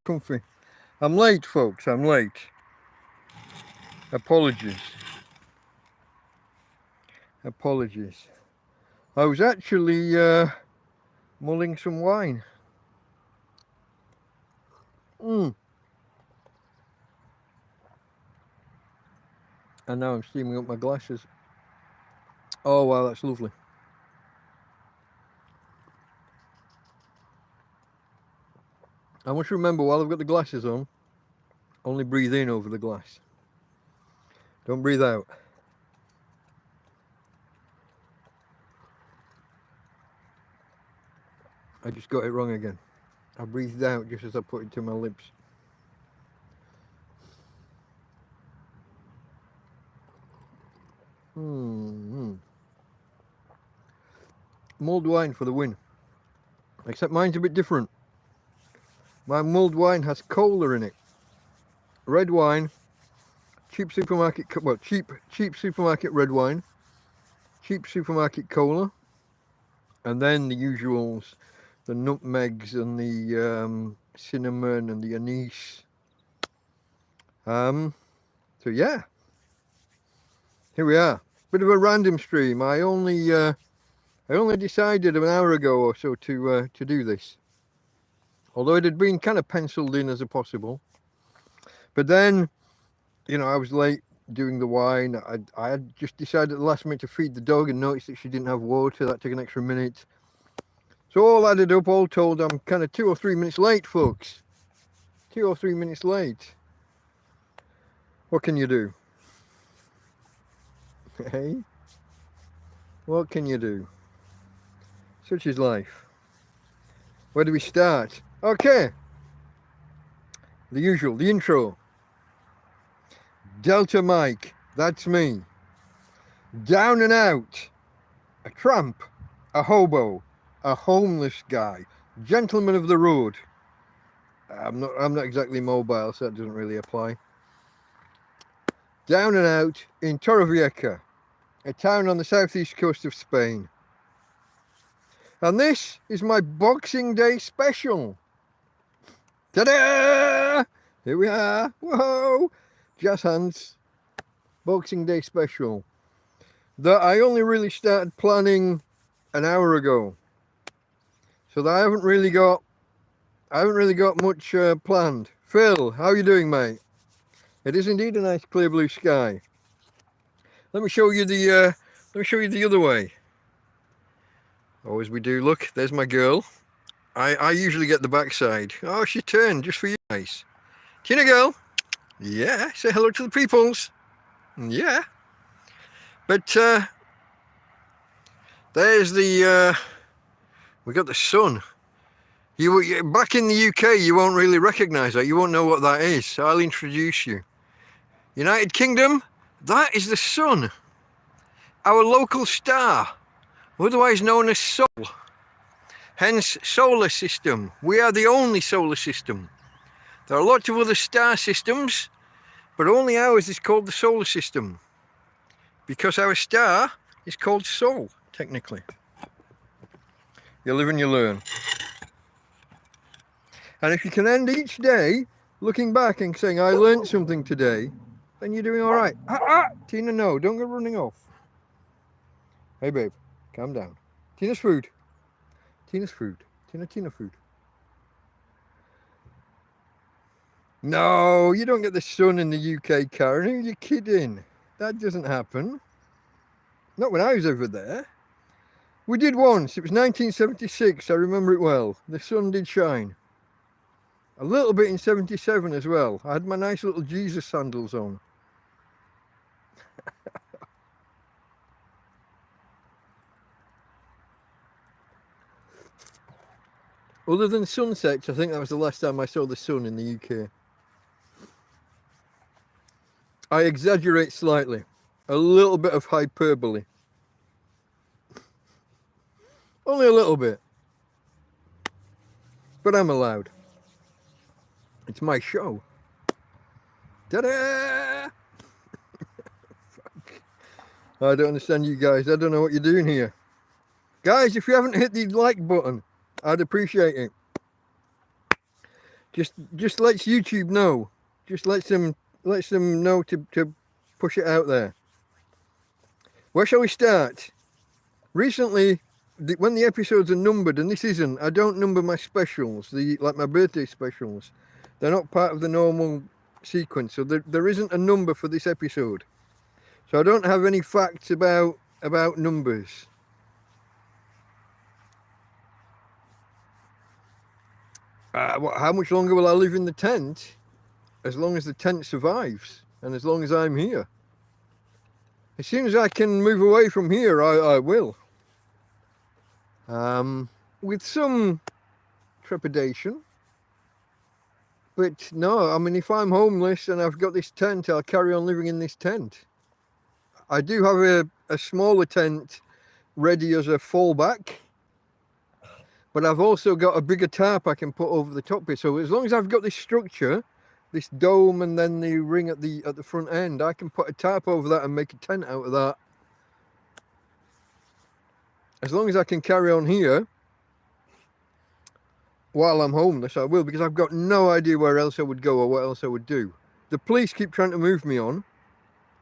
comfy. I'm late, folks. I'm late. Apologies. Apologies. I was actually mulling some wine. And now I'm steaming up my glasses. Oh, wow, that's lovely. I must remember, while I've got the glasses on, only breathe in over the glass. Don't breathe out. I just got it wrong again. I breathed out just as I put it to my lips. Mulled wine for the win. Except mine's a bit different. My mulled wine has cola in it. Red wine, cheap supermarket, well, cheap supermarket red wine, cheap supermarket cola, and then the usuals, the nutmegs and the cinnamon and the anise. So yeah, here we are. Bit of a random stream. I only decided an hour ago or so to do this, although it had been kind of penciled in as a possible. But then, you know, I was late doing the wine. I had just decided at the last minute to feed the dog and noticed that she didn't have water. That took an extra minute. So all added up, all told, I'm kind of 2 or 3 minutes late, folks. 2 or 3 minutes late. What can you do? Hey? What can you do? Such is life. Where do we start? Okay. The usual, the intro. Delta Mike, that's me. Down and out. A tramp, a hobo, a homeless guy, gentleman of the road. I'm not exactly mobile, so that doesn't really apply. Down and out in Torrevieja, a town on the southeast coast of Spain. And this is my Boxing Day special. Ta-da! Here we are. Whoa! Jazz hands. Boxing Day special. That I only really started planning an hour ago. So that I haven't really got much planned. Phil, how are you doing, mate? It is indeed a nice clear blue sky. Let me show you the other way. Oh, as we do, look, there's my girl. I usually get the backside. Oh, she turned just for you guys. Tina girl. Yeah, say hello to the peoples. Yeah. But there's the we got the sun. You back in the UK, you won't really recognise that. You won't know what that is. So I'll introduce you. United Kingdom, that is the sun. Our local star, otherwise known as Sol. Hence, solar system. We are the only solar system. There are lots of other star systems, but only ours is called the solar system. Because our star is called Sol, technically. You live and you learn. And if you can end each day looking back and saying, I learned something today, then you're doing all right. Tina, no, don't go running off. Hey, babe, calm down. Tina's food. Tina's food. Tina food. No, you don't get the sun in the UK, Karen. Who are you kidding? That doesn't happen. Not when I was over there. We did once. It was 1976. I remember it well. The sun did shine. A little bit in 77 as well. I had my nice little Jesus sandals on. Other than sunsets, I think that was the last time I saw the sun in the UK. I exaggerate slightly. A little bit of hyperbole. Only a little bit. But I'm allowed. It's my show. Ta-da! I don't understand you guys. I don't know what you're doing here. Guys, if you haven't hit the like button, I'd appreciate it. Just lets YouTube know. Just lets them know to push it out there. Where shall we start? Recently, when the episodes are numbered, and this isn't, I don't number my specials, like my birthday specials. They're not part of the normal sequence, so there isn't a number for this episode. So I don't have any facts about numbers. How much longer will I live in the tent? As long as the tent survives, and as long as I'm here. As soon as I can move away from here, I will. With some trepidation. But no, I mean, if I'm homeless and I've got this tent, I'll carry on living in this tent. I do have a smaller tent ready as a fallback. But I've also got a bigger tarp I can put over the top here. So as long as I've got this structure, this dome and then the ring at the front end, I can put a tarp over that and make a tent out of that. As long as I can carry on here while I'm homeless, I will, because I've got no idea where else I would go or what else I would do. The police keep trying to move me on,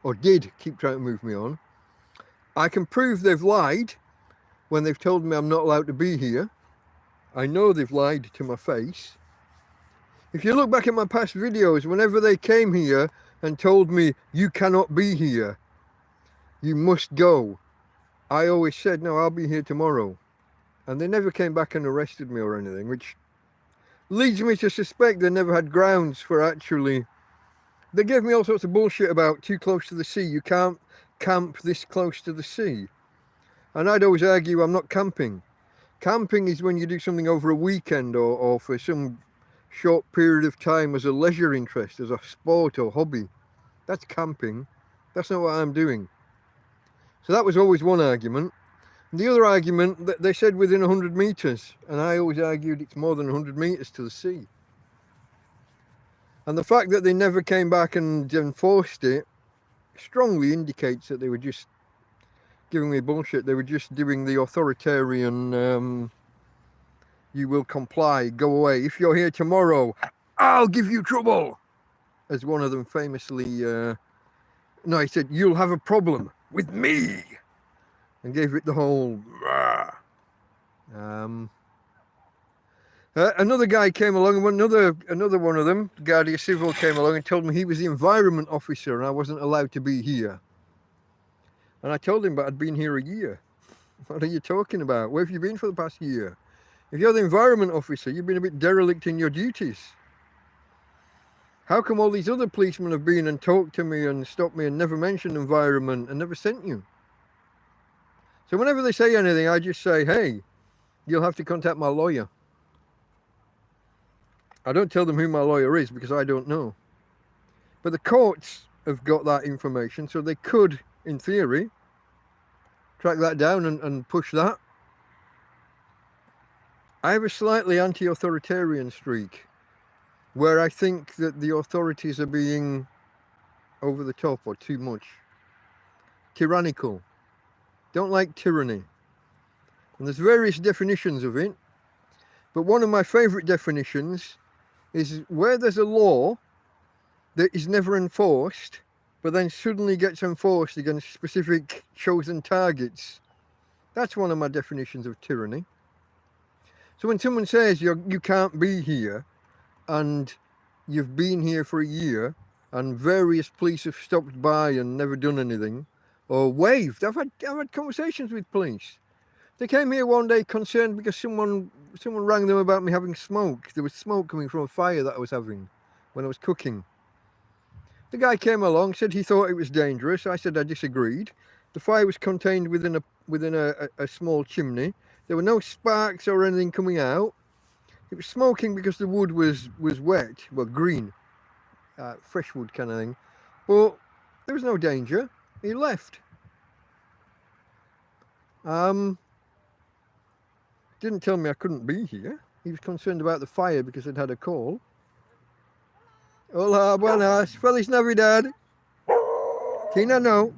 or did keep trying to move me on. I can prove they've lied when they've told me I'm not allowed to be here. I know they've lied to my face. If you look back at my past videos, whenever they came here and told me, you cannot be here, you must go, I always said, no, I'll be here tomorrow. And they never came back and arrested me or anything, which leads me to suspect they never had grounds for actually... They gave me all sorts of bullshit about too close to the sea. You can't camp this close to the sea. And I'd always argue I'm not camping. Camping is when you do something over a weekend or for some short period of time as a leisure interest, as a sport or hobby. That's camping. That's not what I'm doing. So that was always one argument. The other argument, that they said within 100 metres, and I always argued it's more than 100 metres to the sea. And the fact that they never came back and enforced it strongly indicates that they were just giving me bullshit. They were just doing the authoritarian, you will comply, go away. If you're here tomorrow, I'll give you trouble. As one of them famously, no, he said, you'll have a problem with me. And gave it the whole, another guy came along, and another one of them, Guardia Civil, came along and told me he was the environment officer and I wasn't allowed to be here. And I told him, but I'd been here a year. What are you talking about? Where have you been for the past year? If you're the environment officer, you've been a bit derelict in your duties. How come all these other policemen have been and talked to me and stopped me and never mentioned environment and never sent you? So whenever they say anything, I just say, hey, you'll have to contact my lawyer. I don't tell them who my lawyer is because I don't know. But the courts have got that information, so they could, in theory, track that down and push that. I have a slightly anti-authoritarian streak where I think that the authorities are being over the top or too much. Tyrannical. Don't like tyranny. And there's various definitions of it. But one of my favourite definitions is where there's a law that is never enforced, but then suddenly gets enforced against specific chosen targets. That's one of my definitions of tyranny. So when someone says you can't be here, and you've been here for a year, and various police have stopped by and never done anything, or waved. I've had conversations with police. They came here one day concerned because someone rang them about me having smoke. There was smoke coming from a fire that I was having when I was cooking. The guy came along, said he thought it was dangerous. I said I disagreed. The fire was contained within a small chimney. There were no sparks or anything coming out. It was smoking because the wood was wet, well, green, fresh wood kind of thing. But there was no danger. He left. Didn't tell me I couldn't be here. He was concerned about the fire because I'd had a call. Hola, buenas. Feliz Navidad. Tina, no.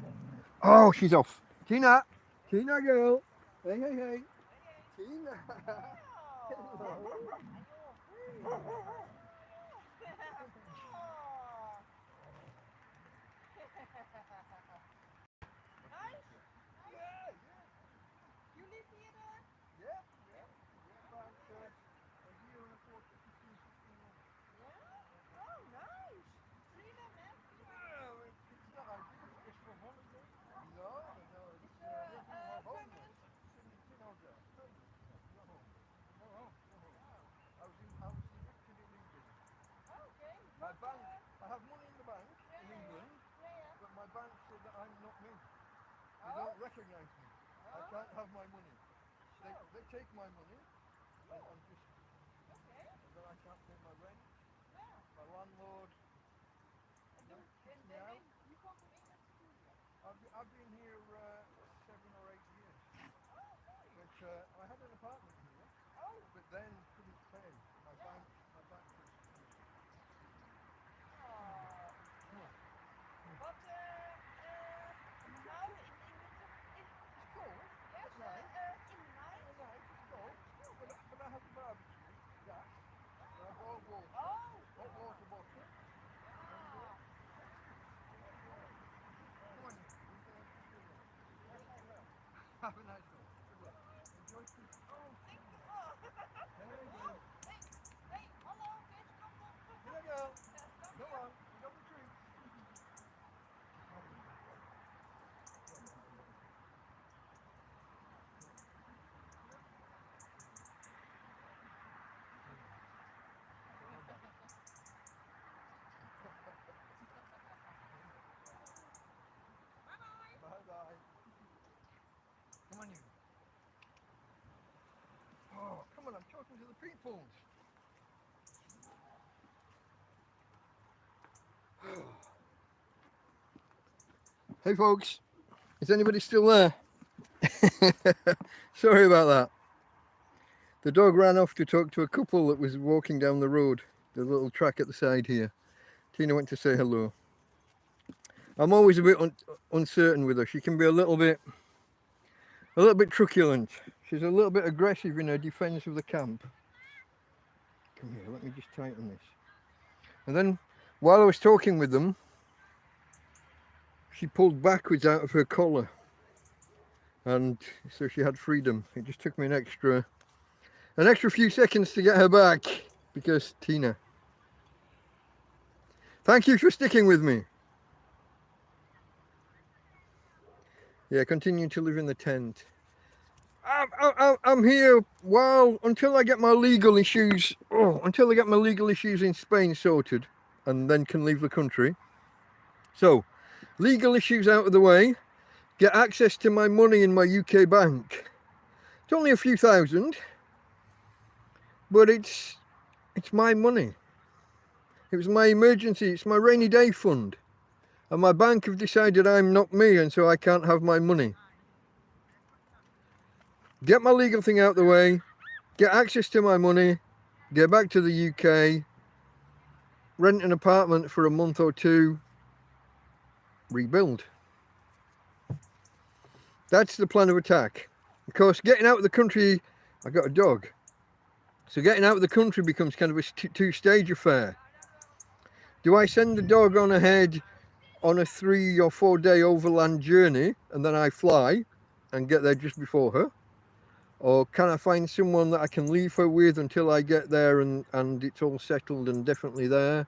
Oh, she's off. Tina. Tina, girl. Hey, hey, hey. Tina. bank said that I'm not me. They don't recognise me. I can't have my money. They take my money. I'm just... Okay. And then I can't pay my rent. Yeah. My landlord... And then you come from England to India? I've been here 7 or 8 years. Oh, nice. But I had an apartment here. Oh. But then couldn't pay. My bank was... But now in winter it's cold. Yes, in the night. It's cold. But I have a barbecue, gas. I have hot water. Oh. Hot water bottle. Come on. Have a nice one. Good luck. Enjoy food. Oh, thank you. Hey, hello, bitch. Come. Here I go. Go on. You got the treat. Bye-bye. Come on, you. Oh, come on, I'm talking to the people. Hey folks, is anybody still there? Sorry about that. The dog ran off to talk to a couple that was walking down the road, the little track at the side here. Tina went to say hello. I'm always a bit uncertain with her. She can be a little bit truculent. She's a little bit aggressive in her defense of the camp. Come here, let me just tighten this. And then, while I was talking with them, she pulled backwards out of her collar. And so she had freedom. It just took me an extra few seconds to get her back, because Tina. Thank you for sticking with me. Yeah, continue to live in the tent. I'm here until I get my legal issues. Until I get my legal issues in Spain sorted, and then can leave the country. So, legal issues out of the way. Get access to my money in my UK bank. It's only a few thousand, but it's my money. It was my emergency. It's my rainy day fund. And my bank have decided I'm not me, and so I can't have my money. Get my legal thing out the way, get access to my money, get back to the UK, rent an apartment for a month or two, rebuild. That's the plan of attack. Of course, getting out of the country, I got a dog. So getting out of the country becomes kind of a two-stage affair. Do I send the dog on ahead on a 3 or 4 day overland journey and then I fly and get there just before her? Or can I find someone that I can leave her with until I get there and it's all settled and definitely there?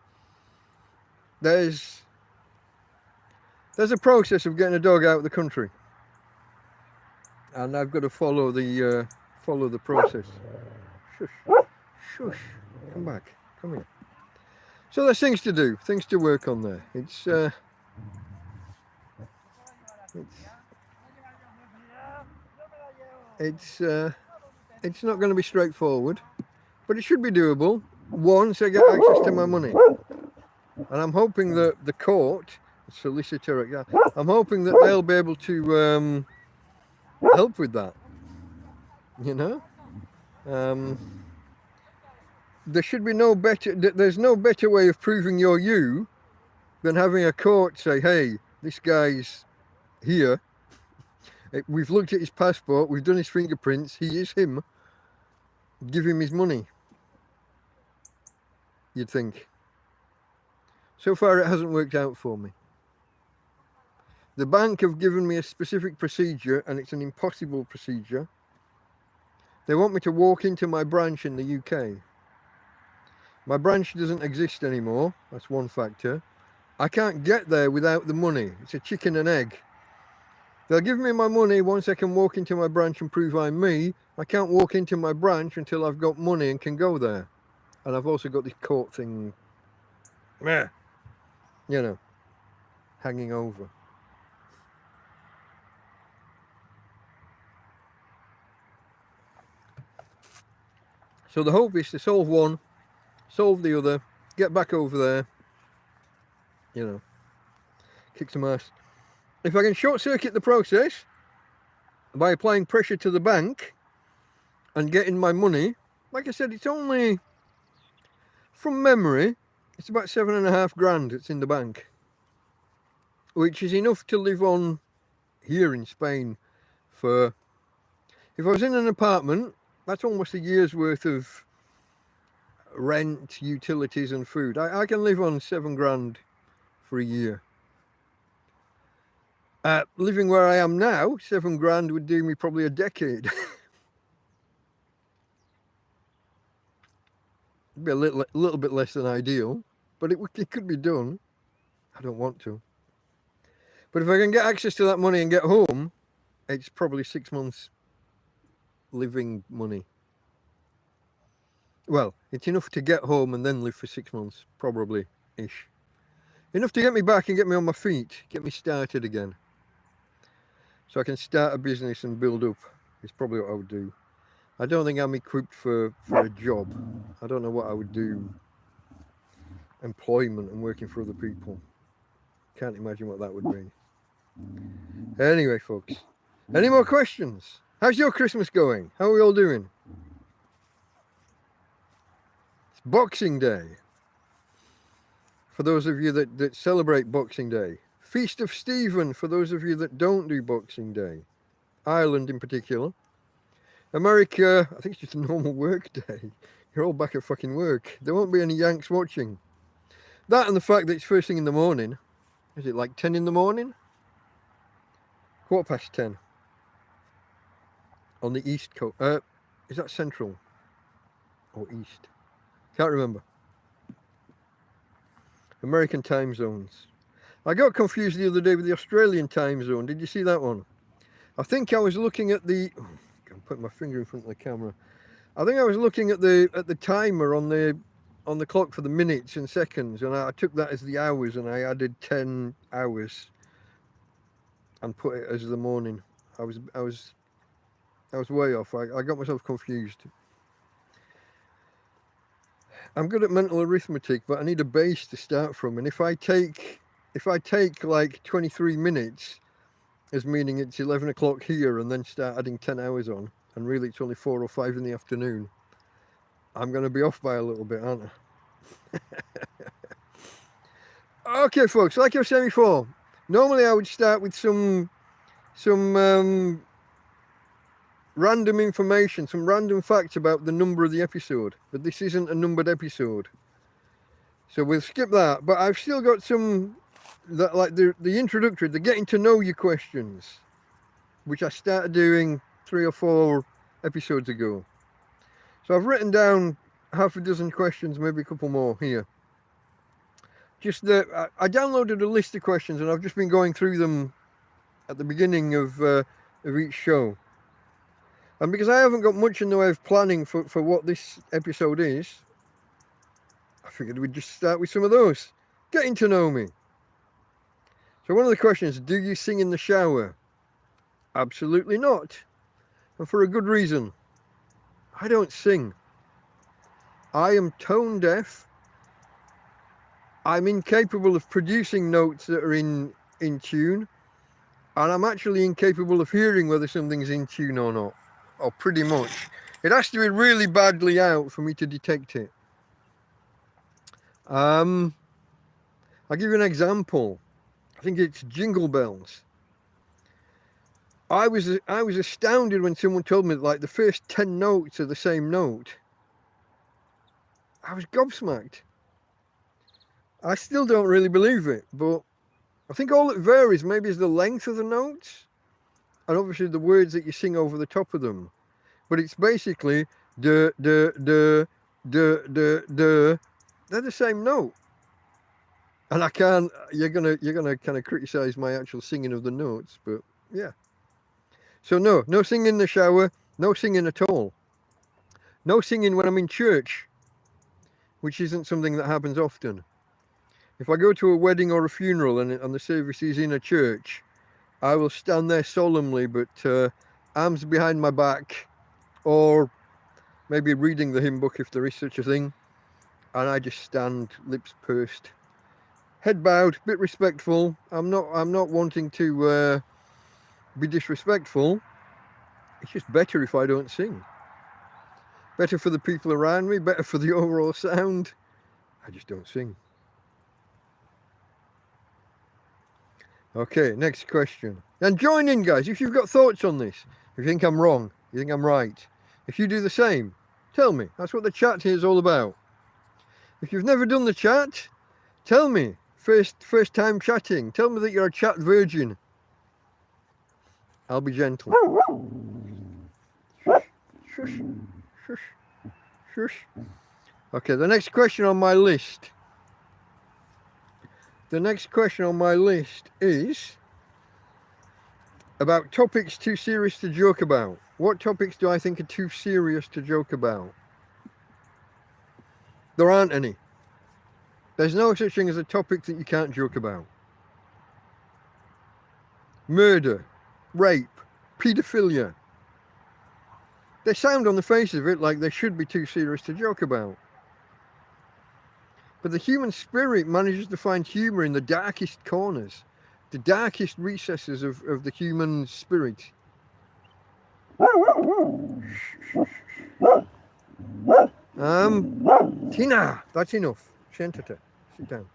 There's a process of getting a dog out of the country. And I've got to follow the process. Shush. Shush. Come back. Come here. So there's things to do, things to work on there. It's not going to be straightforward, but it should be doable once I get access to my money. And I'm hoping that the court, solicitor, I'm hoping that they'll be able to help with that. You know, there should be there's no better way of proving you're you than having a court say, hey, this guy's here. We've looked at his passport, we've done his fingerprints, he is him. Give him his money. You'd think. So far it hasn't worked out for me. The bank have given me a specific procedure, and it's an impossible procedure. They want me to walk into my branch in the UK. My branch doesn't exist anymore, that's one factor. I can't get there without the money. It's a chicken and egg. They'll give me my money once I can walk into my branch and prove I'm me. I can't walk into my branch until I've got money and can go there. And I've also got this court thing, you know, hanging over. So the hope is to solve one, solve the other, get back over there, you know, kick some ass. If I can short circuit the process by applying pressure to the bank and getting my money, like I said, it's only, from memory, it's about 7.5 grand that's in the bank, which is enough to live on here in Spain for, if I was in an apartment, that's almost a year's worth of rent, utilities and food. I can live on 7 grand for a year. Living where I am now, 7 grand would do me probably a decade. It'd be a little bit less than ideal, but it could be done. I don't want to. But if I can get access to that money and get home, it's probably 6 months living money. Well, it's enough to get home and then live for 6 months, probably-ish. Enough to get me back and get me on my feet, get me started again. So I can start a business and build up, is probably what I would do. I don't think I'm equipped for a job. I don't know what I would do. Employment and working for other people. Can't imagine what that would be. Anyway, folks, any more questions? How's your Christmas going? How are we all doing? It's Boxing Day. For those of you that celebrate Boxing Day. Feast of Stephen for those of you that don't do Boxing Day. Ireland in particular. America, I think it's just a normal work day. You're all back at fucking work. There won't be any Yanks watching. That and the fact that it's first thing in the morning. Is it like 10 in the morning? 10:15. On the east coast. Is that central? Or east? Can't remember. American time zones. I got confused the other day with the Australian time zone. Did you see that one? I think I was looking at the... Oh, I'm putting my finger in front of the camera. I think I was looking at the timer on the clock for the minutes and seconds, and I took that as the hours, and I added 10 hours and put it as the morning. I was way off. I got myself confused. I'm good at mental arithmetic, but I need a base to start from, and if I take like 23 minutes as meaning it's 11 o'clock here and then start adding 10 hours on, and really it's only 4 or 5 in the afternoon, I'm going to be off by a little bit, aren't I? Okay, folks, like I was saying before, normally I would start with some random information, some random facts about the number of the episode, but this isn't a numbered episode. So we'll skip that, but I've still got some, like the introductory, the getting to know you questions, which I started doing 3 or 4 episodes ago. So I've written down half a dozen questions, maybe a couple more here. Just that I downloaded a list of questions and I've just been going through them at the beginning of each show. And because I haven't got much in the way of planning for what this episode is, I figured we'd just start with some of those. Getting to know me. So one of the questions, do you sing in the shower? Absolutely not. And for a good reason. I don't sing. I am tone deaf. I'm incapable of producing notes that are in tune. And I'm actually incapable of hearing whether something's in tune or not. Or pretty much. It has to be really badly out for me to detect it. I'll give you an example. I think it's Jingle Bells. I was astounded when someone told me that, like, the first 10 notes are the same note. I was gobsmacked. I still don't really believe it, but I think all it varies maybe is the length of the notes, and obviously the words that you sing over the top of them. But it's basically duh, duh, duh, duh, duh, duh. They're the same note. And I can't, you're gonna kind of criticize my actual singing of the notes, but yeah. So no singing in the shower, no singing at all. No singing when I'm in church, which isn't something that happens often. If I go to a wedding or a funeral and the service is in a church, I will stand there solemnly, but arms behind my back, or maybe reading the hymn book if there is such a thing, and I just stand, lips pursed, head bowed, bit respectful. I'm not wanting to be disrespectful. It's just better if I don't sing. Better for the people around me, better for the overall sound. I just don't sing. Okay, next question. And join in, guys, if you've got thoughts on this. If you think I'm wrong, you think I'm right. If you do the same, tell me. That's what the chat here is all about. If you've never done the chat, tell me. First time chatting. Tell me that you're a chat virgin. I'll be gentle. Shush, shush, shush. Okay, the next question on my list. The next question on my list is about topics too serious to joke about. What topics do I think are too serious to joke about? There aren't any. There's no such thing as a topic that you can't joke about. Murder, rape, paedophilia. They sound on the face of it like they should be too serious to joke about. But the human spirit manages to find humour in the darkest corners, the darkest recesses of the human spirit. Tina, that's enough. Shentate, sit down.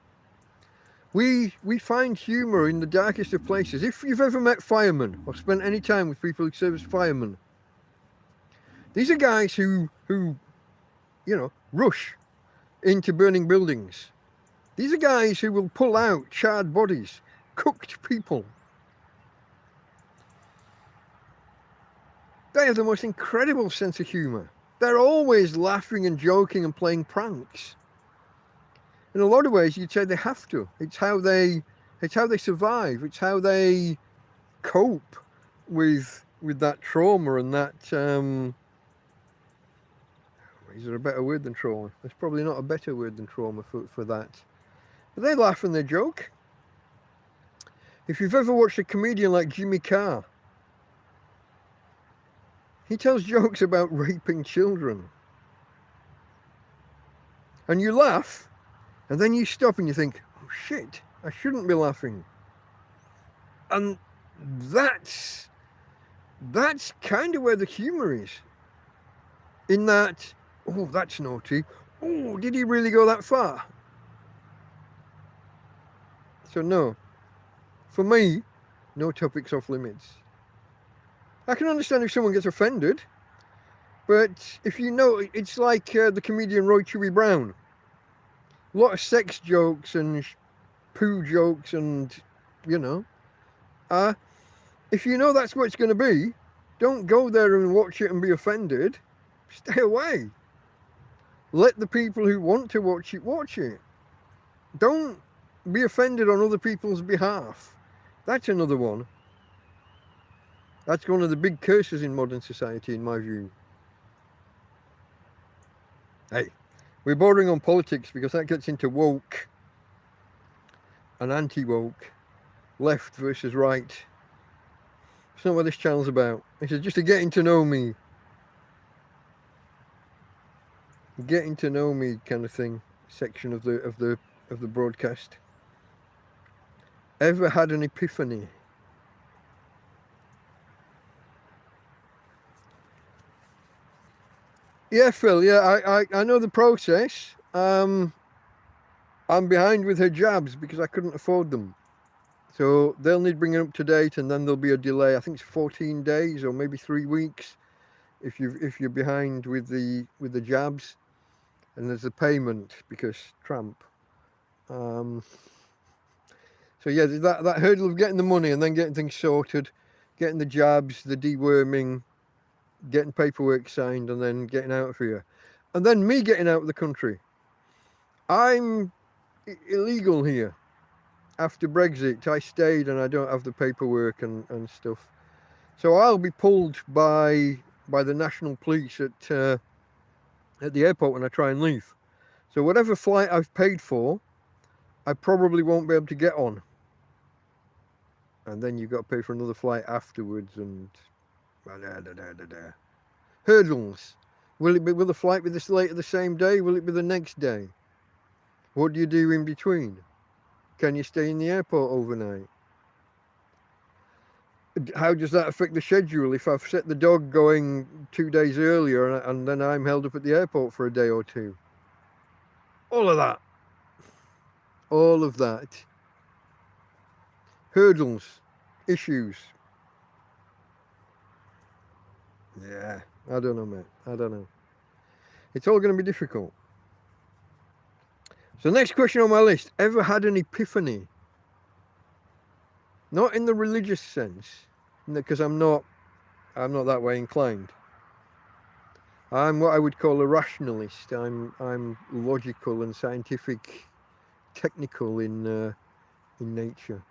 We find humour in the darkest of places. If you've ever met firemen or spent any time with people who serve as firemen, these are guys who rush into burning buildings. These are guys who will pull out charred bodies, cooked people. They have the most incredible sense of humour. They're always laughing and joking and playing pranks. In a lot of ways, you'd say they have to. It's how they survive. It's how they cope with that trauma and that. Is there a better word than trauma? There's probably not a better word than trauma for that. But they laugh and they joke. If you've ever watched a comedian like Jimmy Carr, he tells jokes about raping children. And you laugh, and then you stop and you think, oh shit, I shouldn't be laughing. And that's kind of where the humour is. In that, oh, that's naughty. Oh, did he really go that far? So no, for me, no topics off limits. I can understand if someone gets offended, but if you know, it's like the comedian Roy Chewy Brown. A lot of sex jokes and poo jokes and, if you know that's what it's going to be, don't go there and watch it and be offended. Stay away. Let the people who want to watch it. Don't be offended on other people's behalf. That's another one. That's one of the big curses in modern society, in my view. Hey, we're bordering on politics because that gets into woke and anti-woke, left versus right. It's not what this channel's about. This is just a getting to know me kind of thing section of the broadcast. Ever had an epiphany? Yeah, Phil, yeah, I know the process. I'm behind with her jabs because I couldn't afford them. So they'll need bringing up to date, and then there'll be a delay. I think it's 14 days or maybe 3 weeks if you're behind with the jabs. And there's a payment because Trump. So yeah, that hurdle of getting the money and then getting things sorted, getting the jabs, the deworming, getting paperwork signed, and then getting out of here. And then me getting out of the country. I'm illegal here. After Brexit, I stayed and I don't have the paperwork and stuff. So I'll be pulled by the national police at the airport when I try and leave. So whatever flight I've paid for, I probably won't be able to get on. And then you've got to pay for another flight afterwards and hurdles. Will the flight be this late the same day? Will it be the next day? What do you do in between? Can you stay in the airport overnight? How does that affect the schedule if I've set the dog going 2 days earlier and then I'm held up at the airport for a day or two? All of that. All of that. Hurdles. Issues. Yeah, I don't know, mate. I don't know. It's all going to be difficult. So next question on my list. Ever had an epiphany? Not in the religious sense, because I'm not that way inclined. I'm what I would call a rationalist. I'm logical and scientific, technical in nature.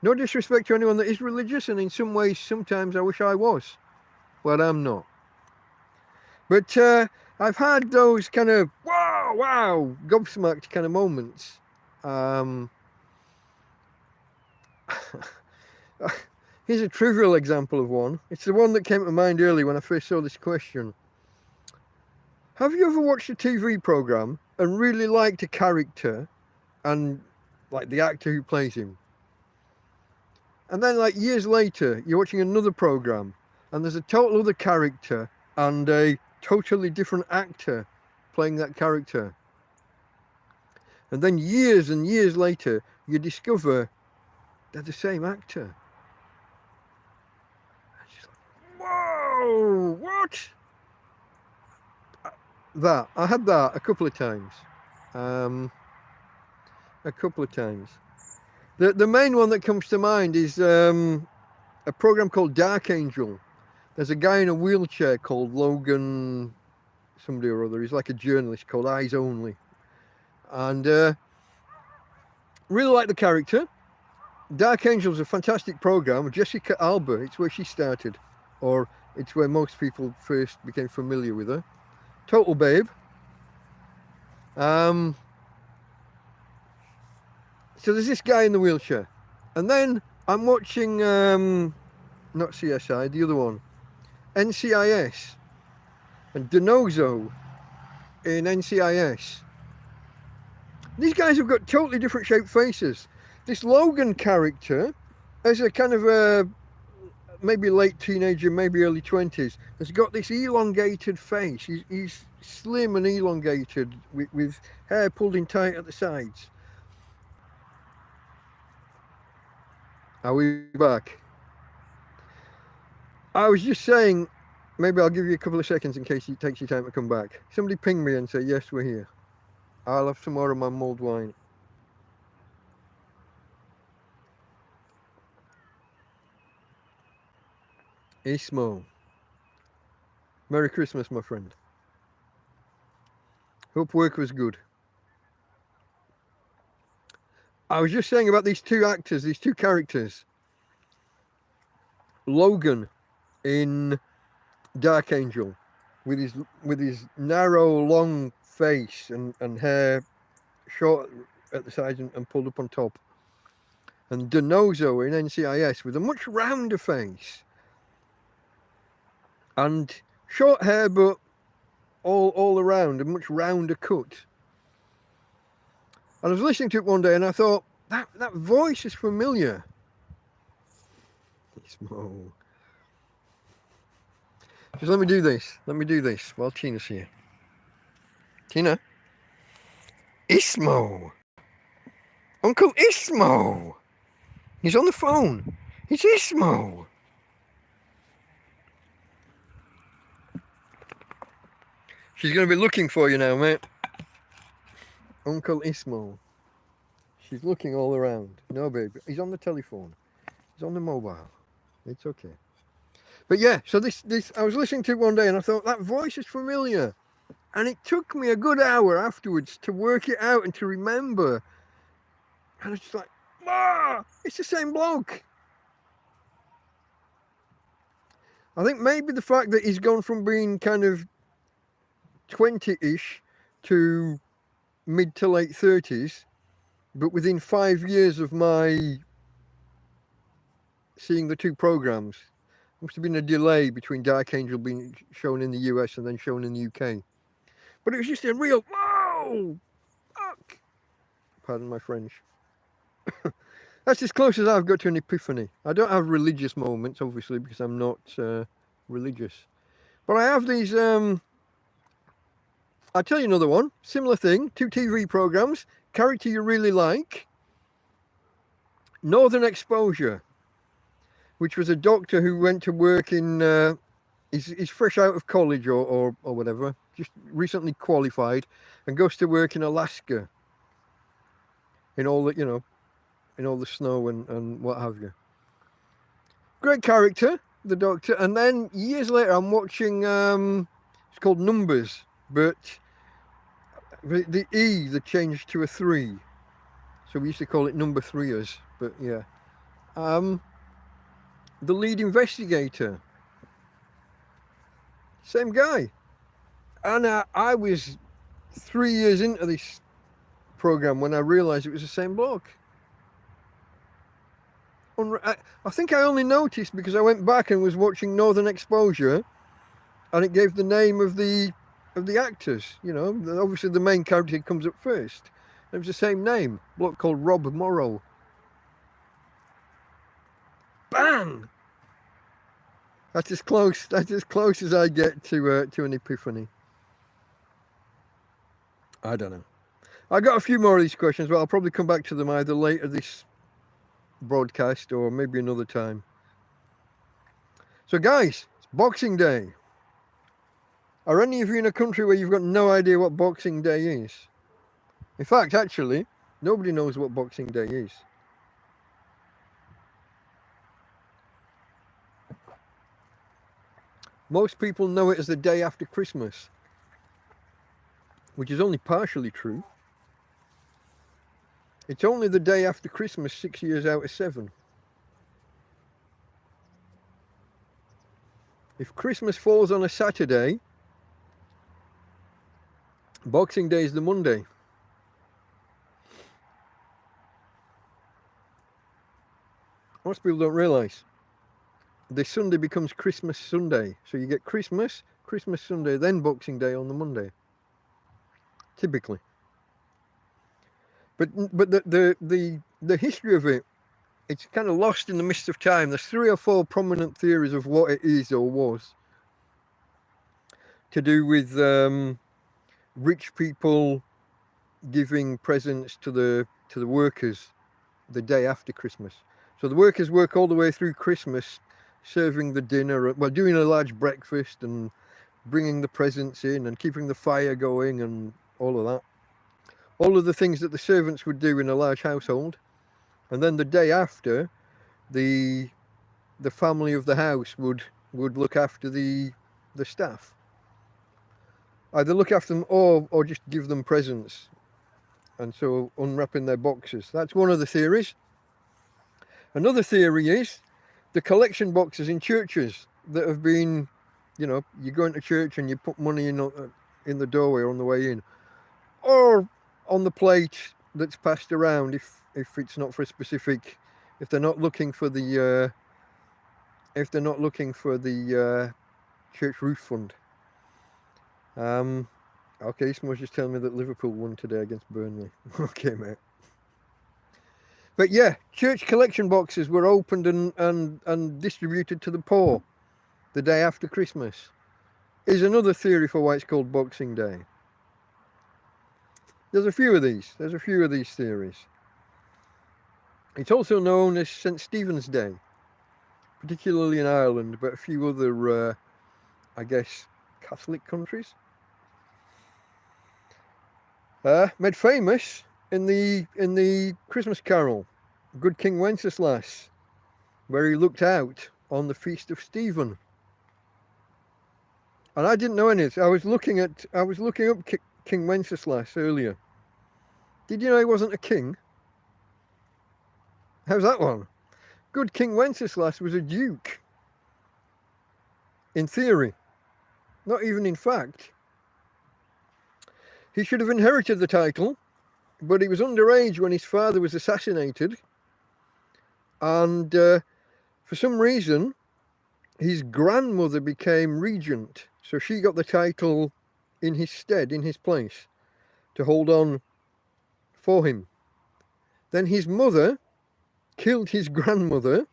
No disrespect to anyone that is religious, and in some ways, sometimes I wish I was, but I'm not. But I've had those kind of wow, gobsmacked kind of moments. Here's a trivial example of one. It's the one that came to mind early when I first saw this question. Have you ever watched a TV program and really liked a character and like the actor who plays him? And then like years later, you're watching another program and there's a total other character and a totally different actor playing that character. And then years and years later, you discover they're the same actor. Whoa, what? I had that a couple of times. The main one that comes to mind is a program called Dark Angel. There's a guy in a wheelchair called Logan somebody or other. He's like a journalist called Eyes Only. And really like the character. Dark Angel's a fantastic program. Jessica Alba, it's where she started. Or it's where most people first became familiar with her. Total babe. So there's this guy in the wheelchair. And then I'm watching, not CSI, the other one, NCIS. And Denozo in NCIS. These guys have got totally different shaped faces. This Logan character has a kind of a maybe late teenager, maybe early 20s, has got this elongated face. He's slim and elongated with hair pulled in tight at the sides. Are we back? I was just saying, maybe I'll give you a couple of seconds in case it takes you time to come back. Somebody ping me and say, yes, we're here. I'll have some more of my mulled wine. Ismo. Merry Christmas, my friend. Hope work was good. I was just saying about these two actors, these two characters. Logan in Dark Angel with his narrow, long face and hair short at the sides and pulled up on top. And Denozo in NCIS with a much rounder face. And short hair, but all around, a much rounder cut. And I was listening to it one day and I thought, that voice is familiar. Ismo. Just let me do this while Tina's here. Tina? Ismo. Uncle Ismo. He's on the phone. It's Ismo. She's going to be looking for you now, mate. Uncle Ismo. She's looking all around. No, baby. He's on the telephone. He's on the mobile. It's okay. But yeah, so this I was listening to it one day and I thought, that voice is familiar. And it took me a good hour afterwards to work it out and to remember. And I was just like, it's the same bloke. I think maybe the fact that he's gone from being kind of 20-ish to mid to late 30s, but within 5 years of my seeing the two programs, Must have been a delay between Dark Angel being shown in the US and then shown in the UK. But it was just a real, whoa, fuck. Pardon my French. That's as close as I've got to an epiphany. I don't have religious moments, obviously, because I'm not religious. But I have these, I'll tell you another one. Similar thing, 2 TV programs, character you really like. Northern Exposure, which was a doctor who went to work in, he's fresh out of college or whatever, just recently qualified, and goes to work in Alaska in all the, in all the snow and what have you. Great character, the doctor. And then years later, I'm watching, it's called Numbers, but the E, they changed to a 3. So we used to call it Number 3ers, but yeah. The lead investigator, same guy. And I was 3 years into this program when I realized it was the same bloke. I think I only noticed because I went back and was watching Northern Exposure, and it gave the name of the actors. Obviously the main character comes up first. It was the same name, a bloke called Rob Morrow. Bang! That's as close as I get to an epiphany. I don't know. I got a few more of these questions, but I'll probably come back to them either later this broadcast or maybe another time. So guys, it's Boxing Day. Are any of you in a country where you've got no idea what Boxing Day is? In fact, actually, nobody knows what Boxing Day is. Most people know it as the day after Christmas, which is only partially true. It's only the day after Christmas 6 years out of 7. If Christmas falls on a Saturday, Boxing Day is the Monday. Most people don't realise. The Sunday becomes Christmas Sunday. So you get Christmas Sunday, then Boxing Day on the Monday. Typically. But the history of it, it's kind of lost in the mist of time. There's 3 or 4 prominent theories of what it is or was. To do with rich people giving presents to the workers the day after Christmas. So the workers work all the way through Christmas, serving the dinner, well, doing a large breakfast and bringing the presents in and keeping the fire going and all of that. All of the things that the servants would do in a large household. And then the day after, the family of the house would look after the staff. Either look after them or just give them presents. And so unwrapping their boxes. That's one of the theories. Another theory is the collection boxes in churches that have been, you go into church and you put money in the doorway or on the way in. Or on the plate that's passed around if it's not for a specific, if they're not looking for the church roof fund. Okay, someone's just telling me that Liverpool won today against Burnley. Okay, mate. But yeah, church collection boxes were opened and distributed to the poor the day after Christmas. Is another theory for why it's called Boxing Day. There's a few of these theories. It's also known as St. Stephen's Day, particularly in Ireland, but a few other, I guess, Catholic countries. Made famous in the Christmas Carol, Good King Wenceslas, where he looked out on the feast of Stephen. And I didn't know any of this. I was looking up King Wenceslas earlier. Did you know he wasn't a king? How's that one? Good King Wenceslas was a duke. In theory. Not even in fact. He should have inherited the title, but he was underage when his father was assassinated. And for some reason, his grandmother became regent, so she got the title in his stead, in his place, to hold on for him. Then his mother killed his grandmother,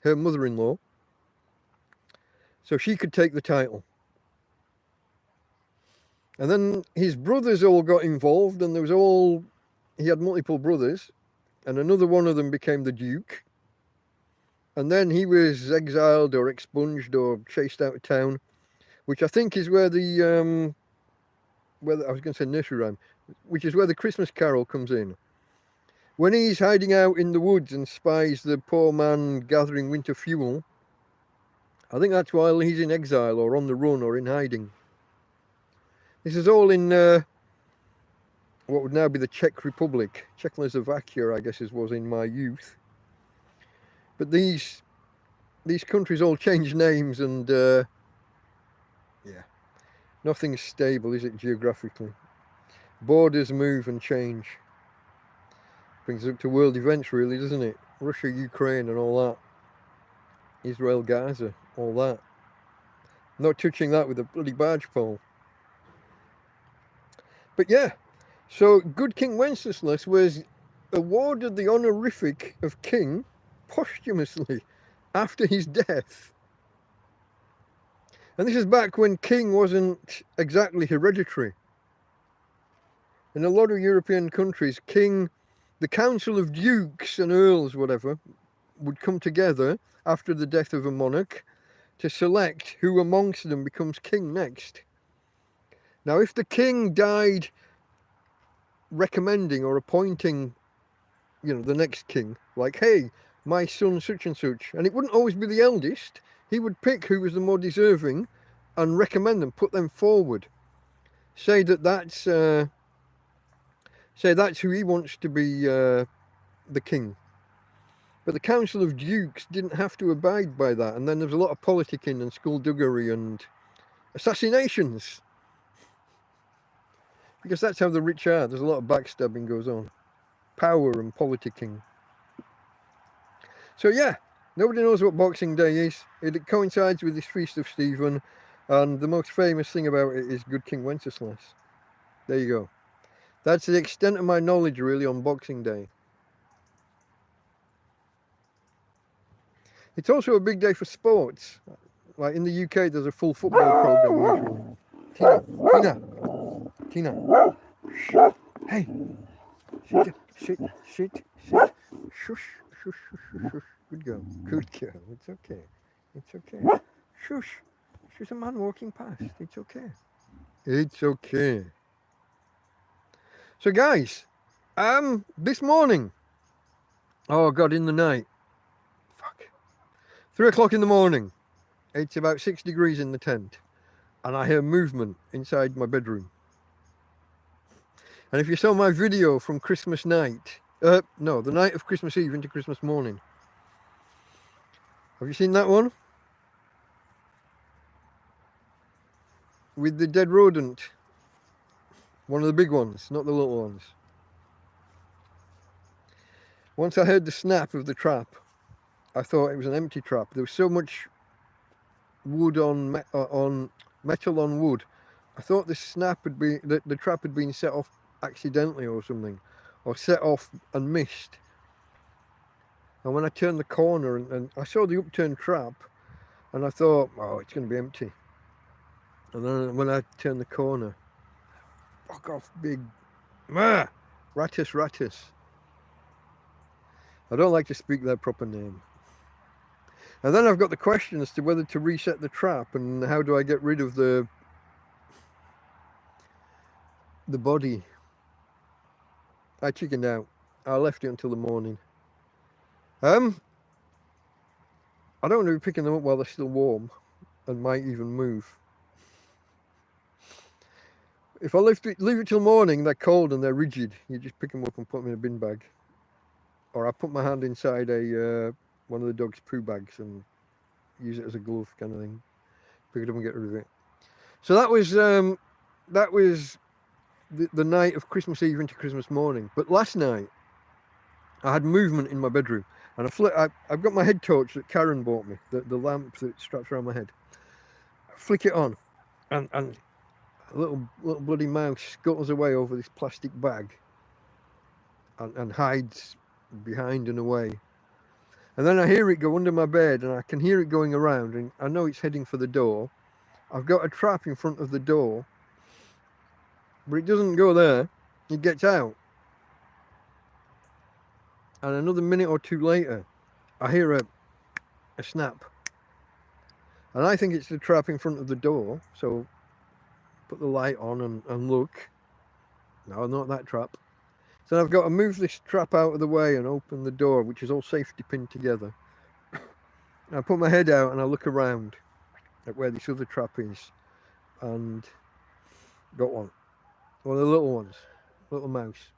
her mother-in-law, so she could take the title. And then his brothers all got involved, and he had multiple brothers, and another one of them became the Duke. And then he was exiled or expunged or chased out of town, which I think is where I was going to say nursery rhyme, which is where the Christmas Carol comes in. When he's hiding out in the woods and spies the poor man gathering winter fuel, I think that's while he's in exile or on the run or in hiding. This is all in what would now be the Czech Republic. Czechoslovakia, I guess, was in my youth. But these countries all change names, and yeah, nothing's stable, is it, geographically? Borders move and change. Brings us up to world events, really, doesn't it? Russia, Ukraine, and all that. Israel, Gaza, all that. Not touching that with a bloody barge pole. But yeah, so good King Wenceslas was awarded the honorific of king posthumously after his death. And this is back when king wasn't exactly hereditary. In a lot of European countries, the council of dukes and earls, whatever, would come together after the death of a monarch to select who amongst them becomes king next. Now, if the king died recommending or appointing, the next king, like, hey, my son such and such, and it wouldn't always be the eldest, he would pick who was the more deserving and recommend them, put them forward. Say that's who he wants to be the king. But the Council of Dukes didn't have to abide by that, and then there was a lot of politicking and skullduggery and assassinations. Because that's how the rich are. There's a lot of backstabbing goes on. Power and politicking. So yeah, nobody knows what Boxing Day is. It coincides with this Feast of Stephen, and the most famous thing about it is Good King Wenceslas. There you go. That's the extent of my knowledge, really, on Boxing Day. It's also a big day for sports. Like in the UK, there's a full football program usually. Tina. Hey. Sit. Shush. Good girl. It's okay. Shush. She's a man walking past. It's okay. So guys, this morning, oh God, in the night, 3 o'clock in the morning, it's about 6 degrees in the tent, and I hear movement inside my bedroom. And if you saw my video from Christmas night, the night of Christmas Eve into Christmas morning, have you seen that one? With the dead rodent. One of the big ones, not the little ones. Once I heard the snap of the trap, I thought it was an empty trap. There was so much wood on metal on wood. I thought the trap had been set off accidentally or something, or set off and missed. And when I turned the corner and I saw the upturned trap, and I thought, oh, it's going to be empty. And then when I turned the corner, fuck off, big Rattus. I don't like to speak their proper name. And then I've got the question as to whether to reset the trap and how do I get rid of the body. I chickened out. I left it until the morning. I don't want to be picking them up while they're still warm and might even move. If I leave it till morning, they're cold and they're rigid. You just pick them up and put them in a bin bag. Or I put my hand inside one of the dog's poo bags and use it as a glove kind of thing. Pick it up and get rid of it. So that was the night of Christmas Eve into Christmas morning. But last night, I had movement in my bedroom. And I've got my head torch that Karen bought me, the lamp that straps around my head. I flick it on, and a little bloody mouse scuttles away over this plastic bag and hides behind and away. And then I hear it go under my bed, and I can hear it going around, and I know it's heading for the door. I've got a trap in front of the door, but it doesn't go there. It gets out. And another minute or two later, I hear a snap. And I think it's the trap in front of the door, so put the light on and look. No, not that trap. So I've got to move this trap out of the way and open the door, which is all safety pinned together. I put my head out and I look around at where this other trap is, and got one. One of the little ones, little mouse.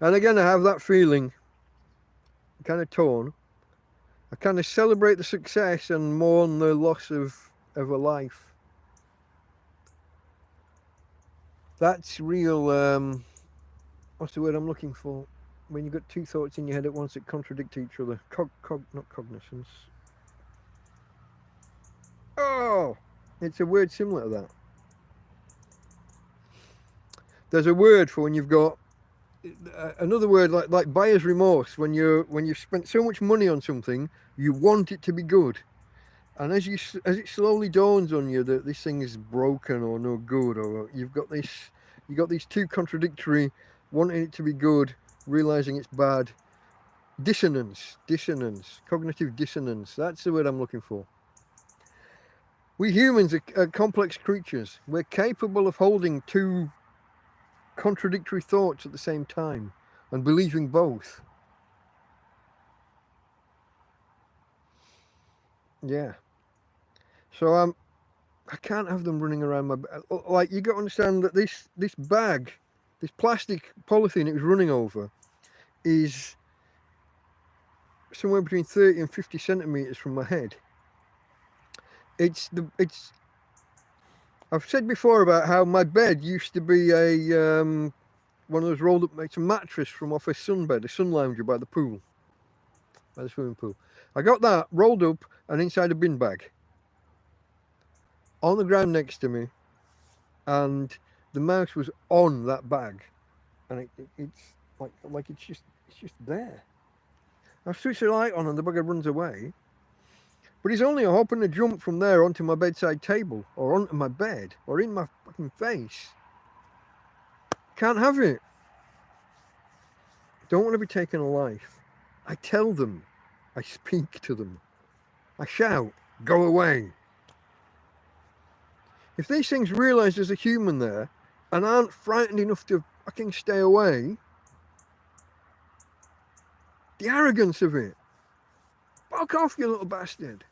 And again, I have that feeling, kind of torn. I kind of celebrate the success and mourn the loss of a life. That's real, what's the word I'm looking for? When you've got two thoughts in your head at once that contradict each other. Not cognizance. Oh, it's a word similar to that. There's a word for when you've got another word like buyer's remorse. When you've spent so much money on something, you want it to be good, and as it slowly dawns on you that this thing is broken or no good, or you've got these two contradictory, wanting it to be good, realizing it's bad. Dissonance, cognitive dissonance. That's the word I'm looking for. We humans are complex creatures. We're capable of holding two contradictory thoughts at the same time and believing both. Yeah. So I can't have them running around my bed. Like, you got to understand that this bag, this plastic polythene it was running over, is somewhere between 30 and 50 centimeters from my head. I've said before about how my bed used to be one of those rolled up, it's a mattress from off a sunbed, a sun lounger by the pool, by the swimming pool. I got that rolled up and inside a bin bag on the ground next to me, and the mouse was on that bag, and it's like it's just there. I switch the light on and the bugger runs away. But he's only a hop and a jump from there onto my bedside table, or onto my bed, or in my fucking face. Can't have it. Don't want to be taken alive. I tell them. I speak to them. I shout, go away. If these things realise there's a human there, and aren't frightened enough to fucking stay away, the arrogance of it. Fuck off, you little bastard.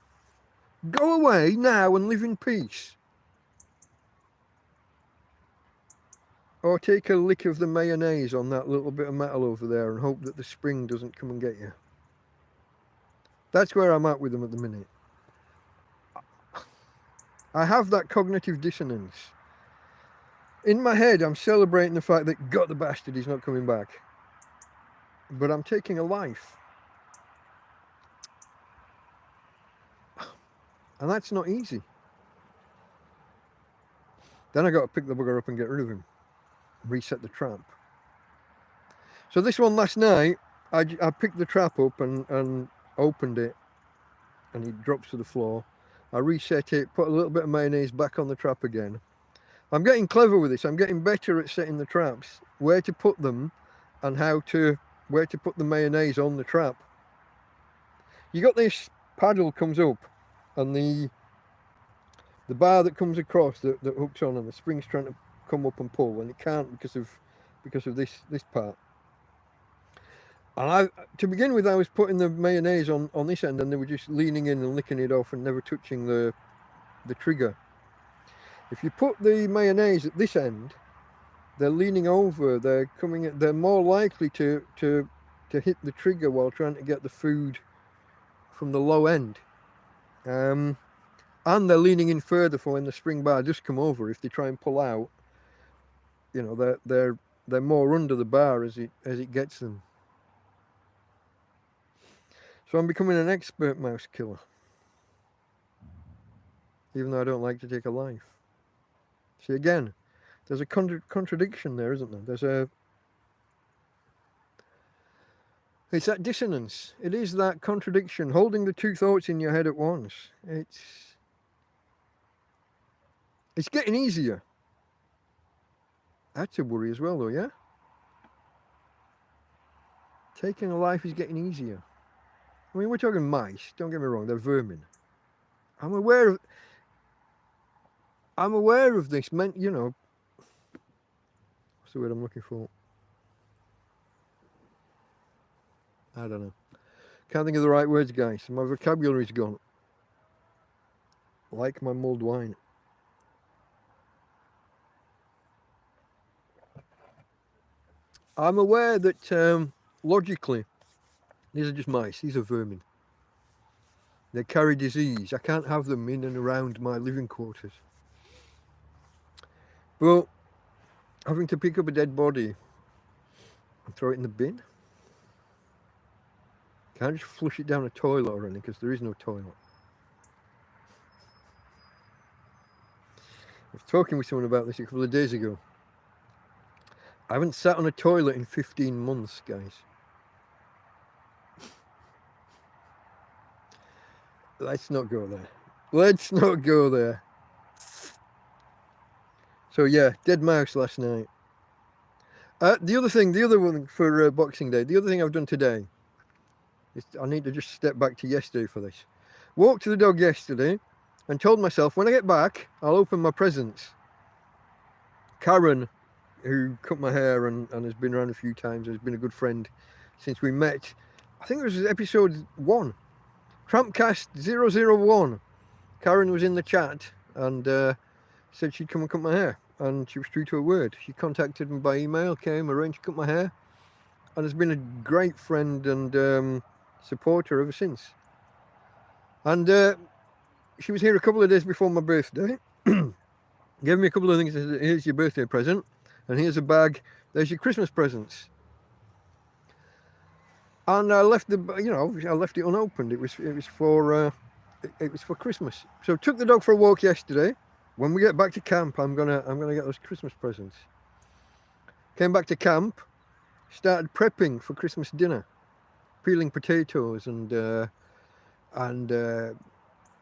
Go away now and live in peace. Or take a lick of the mayonnaise on that little bit of metal over there and hope that the spring doesn't come and get you. That's where I'm at with them at the minute. I have that cognitive dissonance. In my head, I'm celebrating the fact that, God, the bastard, he's not coming back. But I'm taking a life. And that's not easy. Then I got to pick the bugger up and get rid of him. Reset the trap. So this one last night, I picked the trap up and opened it, and he drops to the floor. I reset it, put a little bit of mayonnaise back on the trap again. I'm getting clever with this. I'm getting better at setting the traps, where to put them, and where to put the mayonnaise on the trap. You got this paddle comes up, and the bar that comes across that hooks on, and the spring's trying to come up and pull, and it can't because of this part. And to begin with, I was putting the mayonnaise on this end, and they were just leaning in and licking it off and never touching the trigger. If you put the mayonnaise at this end, they're leaning over, they're more likely to hit the trigger while trying to get the food from the low end. And they're leaning in further for when the spring bar does come over. If they try and pull out, you know, they're they're more under the bar as it gets them. So I'm becoming an expert mouse killer, even though I don't like to take a life. See, again, there's a contradiction there, isn't there? It's that dissonance. It is that contradiction, holding the two thoughts in your head at once. It's getting easier. That's a worry as well, though, yeah? Taking a life is getting easier. I mean, we're talking mice, don't get me wrong, they're vermin. I'm aware of this, you know, what's the word I'm looking for? I don't know. Can't think of the right words, guys. My vocabulary's gone. Like my mulled wine. I'm aware that logically, these are just mice. These are vermin. They carry disease. I can't have them in and around my living quarters. But having to pick up a dead body and throw it in the bin? Can't just flush it down a toilet or anything, because there is no toilet. I was talking with someone about this a couple of days ago. I haven't sat on a toilet in 15 months, guys. Let's not go there. Let's not go there. So yeah, dead mouse last night. The other one for Boxing Day, the other thing I've done today, I need to just step back to yesterday for this. Walked the dog yesterday and told myself when I get back, I'll open my presents. Karen, who cut my hair and has been around a few times, has been a good friend since we met. I think it was episode 1. TrampCast 001. Karen was in the chat and said she'd come and cut my hair. And she was true to her word. She contacted me by email, came, arranged to cut my hair. And has been a great friend and supporter ever since. And she was here a couple of days before my birthday. Gave me a couple of things. Said, here's your birthday present. And here's a bag. There's your Christmas presents. And I left I left it unopened. It was for Christmas. So took the dog for a walk yesterday. When we get back to camp, I'm gonna get those Christmas presents. Came back to camp, started prepping for Christmas dinner, peeling potatoes and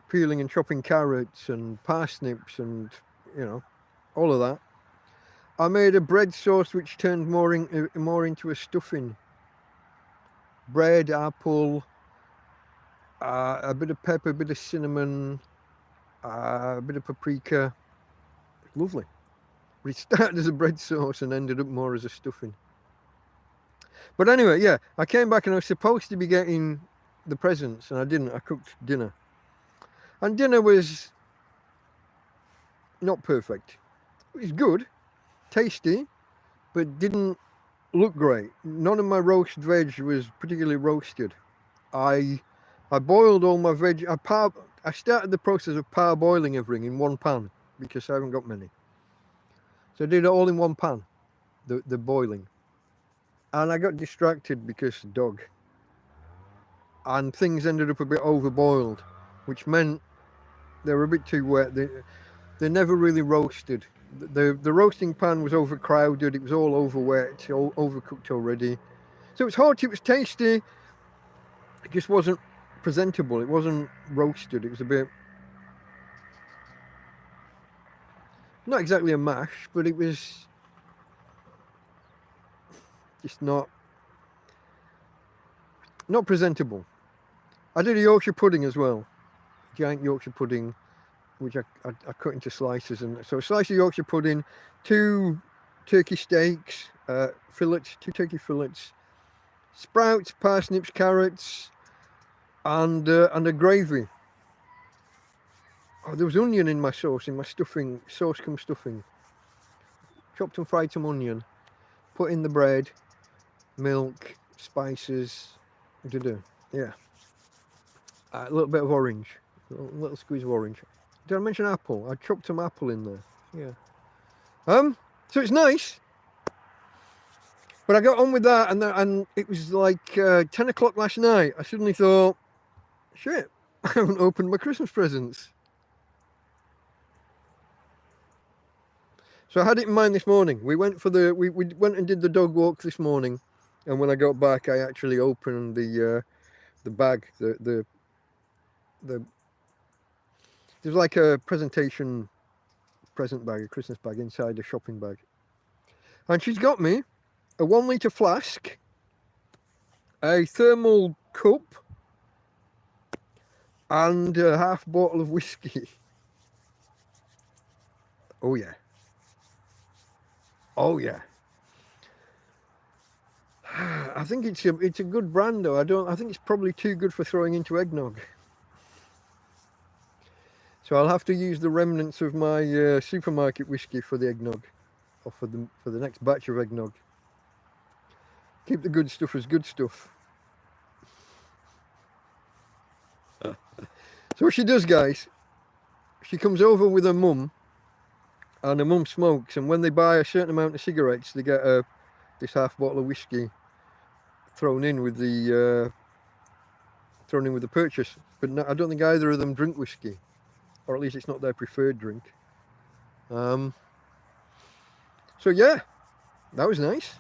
peeling and chopping carrots and parsnips and all of that. I made a bread sauce which turned more into a stuffing. Bread, apple, a bit of pepper, a bit of cinnamon, a bit of paprika. Lovely. But it started as a bread sauce and ended up more as a stuffing. But anyway, yeah, I came back and I was supposed to be getting the presents and I didn't. I cooked dinner. And dinner was not perfect. It was good, tasty, but didn't look great. None of my roast veg was particularly roasted. I boiled all my veg. I started the process of parboiling everything in one pan because I haven't got many. So I did it all in one pan, the boiling. And I got distracted because dog. And things ended up a bit overboiled, which meant they were a bit too wet. They never really roasted. The roasting pan was overcrowded. It was all over wet, all overcooked already. So it was hot. It was tasty. It just wasn't presentable. It wasn't roasted. It was a bit, not exactly a mash, but it was just not presentable. I did a Yorkshire pudding as well, giant Yorkshire pudding, which I cut into slices. And so a slice of Yorkshire pudding, 2 turkey steaks, fillets, 2 turkey fillets, sprouts, parsnips, carrots, and a gravy. Oh, there was onion in my sauce, in my stuffing, sauce cum stuffing. Chopped and fried some onion, put in the bread, milk, spices, yeah. A little bit of orange, a little squeeze of orange. Did I mention apple? I chopped some apple in there, yeah. So it's nice. But I got on with that, and it was like 10 o'clock last night. I suddenly thought, shit, I haven't opened my Christmas presents. So I had it in mind this morning. We went we went and did the dog walk this morning, and when I got back, I actually opened the bag. There's like a present bag, a Christmas bag inside a shopping bag, and she's got me a 1 litre flask, a thermal cup, and a half bottle of whiskey. Oh yeah. Oh yeah. I think it's a good brand though. I think it's probably too good for throwing into eggnog. So I'll have to use the remnants of my supermarket whiskey for the eggnog, or for the next batch of eggnog. Keep the good stuff as good stuff. So what she does, guys, she comes over with her mum, and her mum smokes, and when they buy a certain amount of cigarettes, they get this half bottle of whiskey thrown in with the purchase. But no, I don't think either of them drink whiskey, or at least it's not their preferred drink. So yeah, that was nice.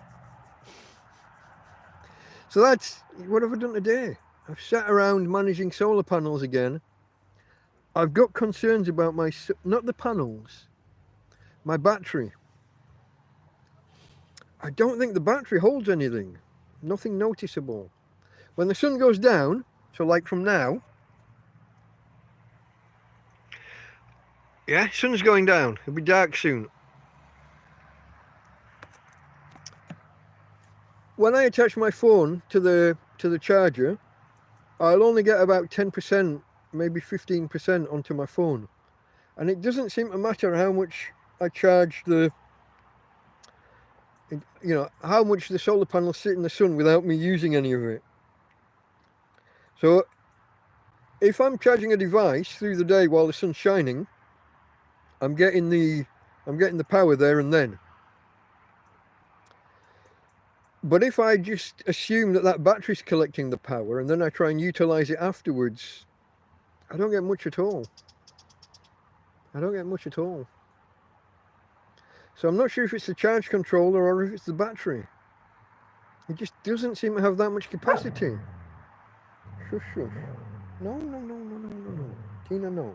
So that's what have I done today. I've sat around managing solar panels again. I've got concerns about not the panels, my battery. I don't think the battery holds anything, nothing noticeable. When the sun goes down, so like from now, yeah, sun's going down, it'll be dark soon. When I attach my phone to the charger, I'll only get about 10%, maybe 15% onto my phone. And it doesn't seem to matter how much I charge how much the solar panels sit in the sun without me using any of it. So if I'm charging a device through the day while the sun's shining, I'm getting the power there and then. But if I just assume that battery's collecting the power and then I try and utilize it afterwards, I don't get much at all. So I'm not sure if it's the charge controller or if it's the battery. It just doesn't seem to have that much capacity. Shush, shush. No. Tina, no.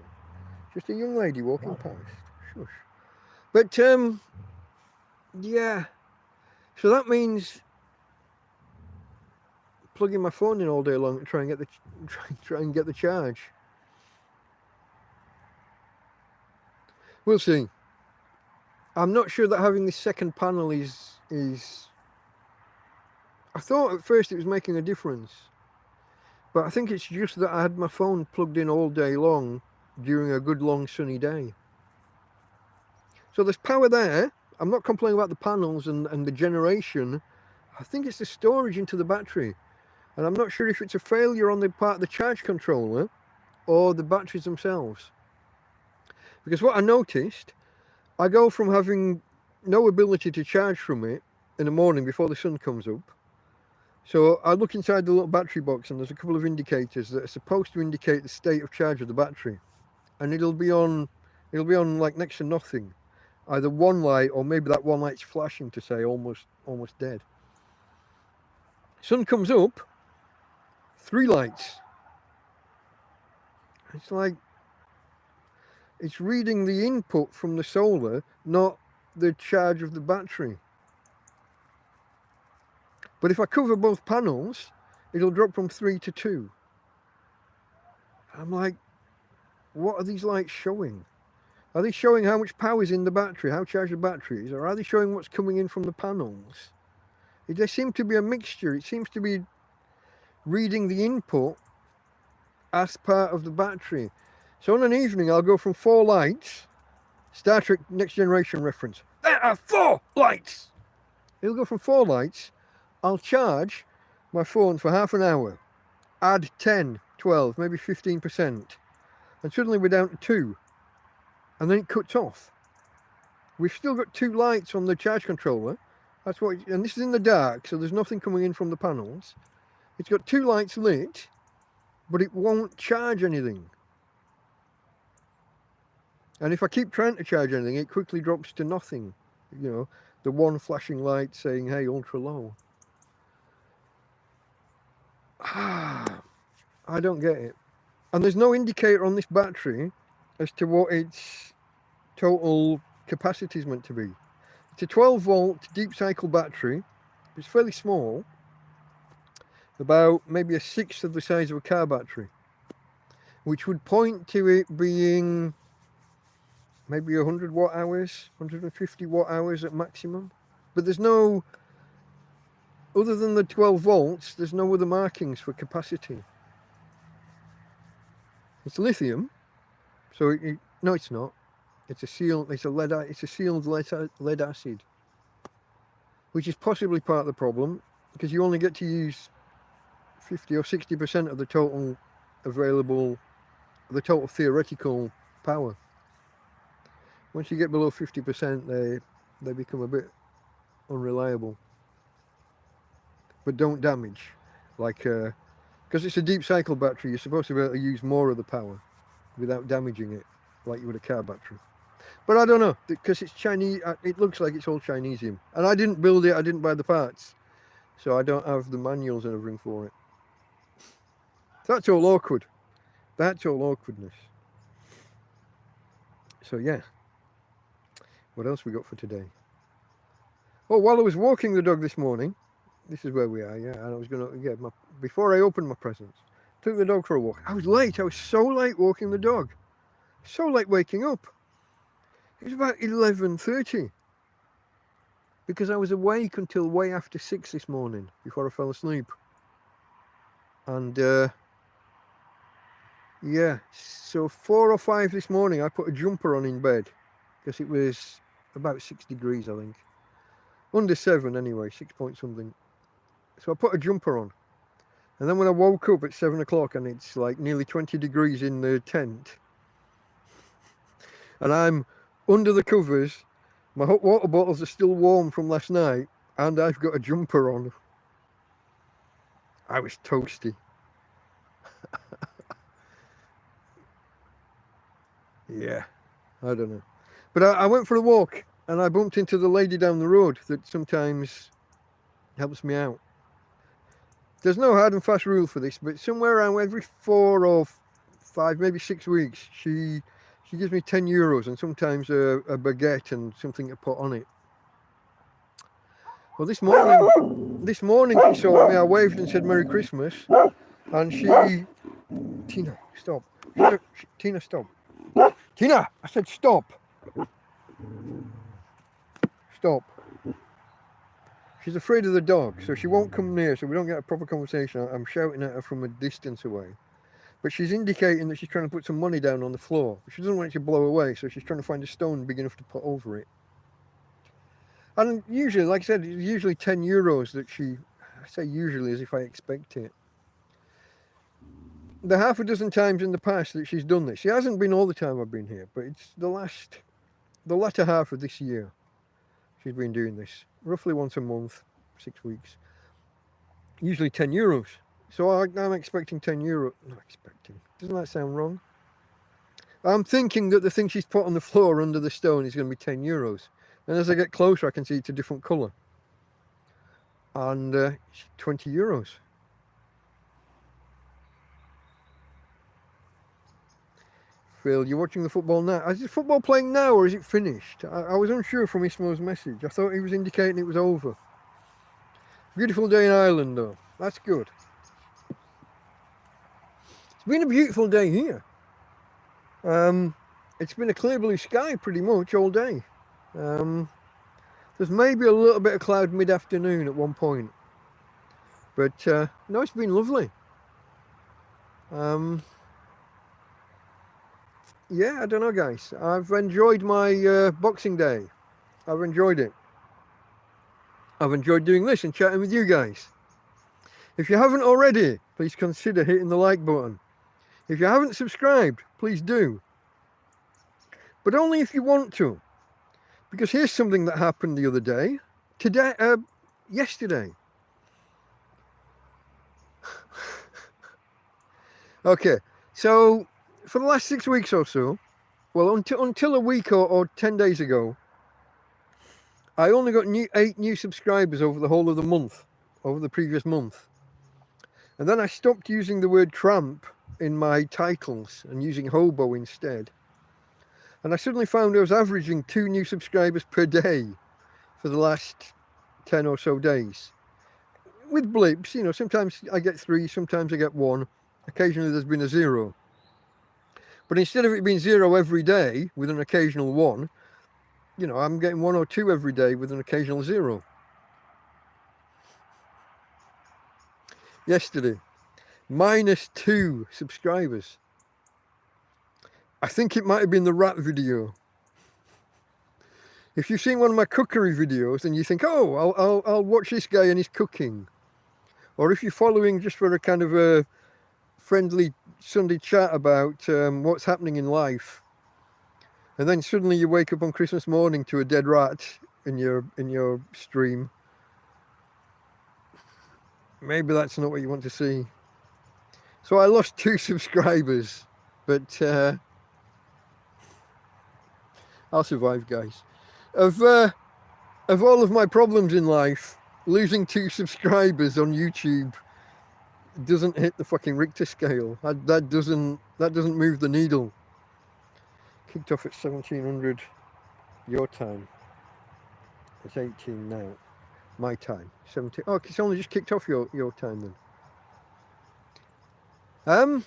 Just a young lady walking past. Shush. But, yeah. So that means plugging my phone in all day long to try and get the charge. We'll see. I'm not sure that having this second panel is... I thought at first it was making a difference. But I think it's just that I had my phone plugged in all day long during a good long sunny day. So there's power there. I'm not complaining about the panels and the generation. I think it's the storage into the battery. And I'm not sure if it's a failure on the part of the charge controller or the batteries themselves. Because what I noticed, I go from having no ability to charge from it in the morning before the sun comes up. So I look inside the little battery box and there's a couple of indicators that are supposed to indicate the state of charge of the battery. And it'll be on like next to nothing. Either one light or maybe that one light's flashing to say almost dead. Sun comes up, 3 lights. It's like it's reading the input from the solar, not the charge of the battery. But if I cover both panels, it'll drop from 3 to 2. I'm like, what are these lights showing? Are they showing how much power is in the battery, how charged the battery is, or are they showing what's coming in from the panels? There seems to be a mixture. It seems to be reading the input as part of the battery. So on an evening, I'll go from 4 lights, Star Trek Next Generation reference. There are 4 lights! It'll go from 4 lights. I'll charge my phone for half an hour, add 10, 12, maybe 15%, and suddenly we're down to 2, and then it cuts off. We've still got 2 lights on the charge controller, That's what, and this is in the dark, so there's nothing coming in from the panels. It's got 2 lights lit, but it won't charge anything. And if I keep trying to charge anything, it quickly drops to nothing. You know, the one flashing light saying, hey, ultra low. I don't get it. And there's no indicator on this battery as to what its total capacity is meant to be. It's a 12 volt deep cycle battery. It's fairly small, about maybe 1/6 of the size of a car battery, which would point to it being maybe 100 watt hours, 150 watt hours at maximum. But there's no, other than the 12 volts, there's no other markings for capacity. It's lithium, so no, it's not. It's a sealed. It's a sealed lead acid, which is possibly part of the problem because you only get to use 50 or 60% of the total available, the total theoretical power. Once you get below 50%, they become a bit unreliable, but don't damage. Like, because it's a deep cycle battery, you're supposed to be able to use more of the power without damaging it, like you would a car battery. But I don't know, because it's Chinese, it looks like it's all Chinesium. And I didn't build it, I didn't buy the parts. So I don't have the manuals and everything for it. That's all awkward. That's all awkwardness. So yeah. What else we got for today? Oh, while I was walking the dog this morning, this is where we are, yeah, and I was going to, before I opened my presents, took the dog for a walk. I was late, I was so late walking the dog. So late waking up. It was about 11:30 because I was awake until way after 6 this morning before I fell asleep. And yeah, so 4 or 5 this morning I put a jumper on in bed because it was about 6 degrees, I think. Under 7 anyway, 6 point something. So I put a jumper on. And then when I woke up at 7 o'clock and it's like nearly 20 degrees in the tent, and I'm under the covers, my hot water bottles are still warm from last night, and I've got a jumper on. I was toasty. Yeah, I don't know. But I went for a walk, and I bumped into the lady down the road that sometimes helps me out. There's no hard and fast rule for this, but somewhere around every 4 or 5, maybe 6 weeks, she gives me 10 euros and sometimes a baguette and something to put on it. Well, this morning she saw me, I waved and said Merry Christmas, and she... Tina, stop. Tina, stop. Tina, I said stop. Stop. She's afraid of the dog, so she won't come near, so we don't get a proper conversation. I'm shouting at her from a distance away. But she's indicating that she's trying to put some money down on the floor. She doesn't want it to blow away, so she's trying to find a stone big enough to put over it. And usually, like I said, it's usually 10 euros that I say usually as if I expect it. The half a dozen times in the past that she's done this, she hasn't been all the time I've been here, but it's the latter half of this year she's been doing this. Roughly once a month, 6 weeks. Usually 10 euros. So I'm expecting 10 euro. Not expecting. Doesn't that sound wrong? I'm thinking that the thing she's put on the floor under the stone is going to be 10 euros. And as I get closer, I can see it's a different colour. And 20 euros. Phil, you're watching the football now. Is the football playing now or is it finished? I was unsure from Ismo's message. I thought he was indicating it was over. Beautiful day in Ireland though. That's good. It's been a beautiful day here. It's been a clear blue sky pretty much all day. There's maybe a little bit of cloud mid-afternoon at one point. But no, it's been lovely. Yeah, I don't know guys. I've enjoyed my Boxing Day. I've enjoyed it. I've enjoyed doing this and chatting with you guys. If you haven't already, please consider hitting the like button. If you haven't subscribed, please do. But only if you want to. Because here's something that happened the other day. today, yesterday. Okay, so for the last 6 weeks or so, well, until a week or 10 days ago, I only got 8 new subscribers over the whole of the month, over the previous month. And then I stopped using the word tramp in my titles and using hobo instead. And I suddenly found I was averaging 2 new subscribers per day for the last 10 or so days. With blips, you know, sometimes I get 3, sometimes I get 1. Occasionally there's been a 0. But instead of it being 0 every day with an occasional 1, you know, I'm getting 1 or 2 every day with an occasional 0. Yesterday, -2 subscribers. I think it might have been the rat video. If you've seen one of my cookery videos and you think, oh, I'll watch this guy and his cooking. Or if you're following just for a kind of a friendly Sunday chat about what's happening in life, and then suddenly you wake up on Christmas morning to a dead rat in your stream, maybe that's not what you want to see. So I lost 2 subscribers, but I'll survive, guys. Of all of my problems in life, losing 2 subscribers on YouTube doesn't hit the fucking Richter scale. That doesn't move the needle. Kicked off at 1700 your time. It's 18 now. My time. 17. Oh, it's only just kicked off your time then.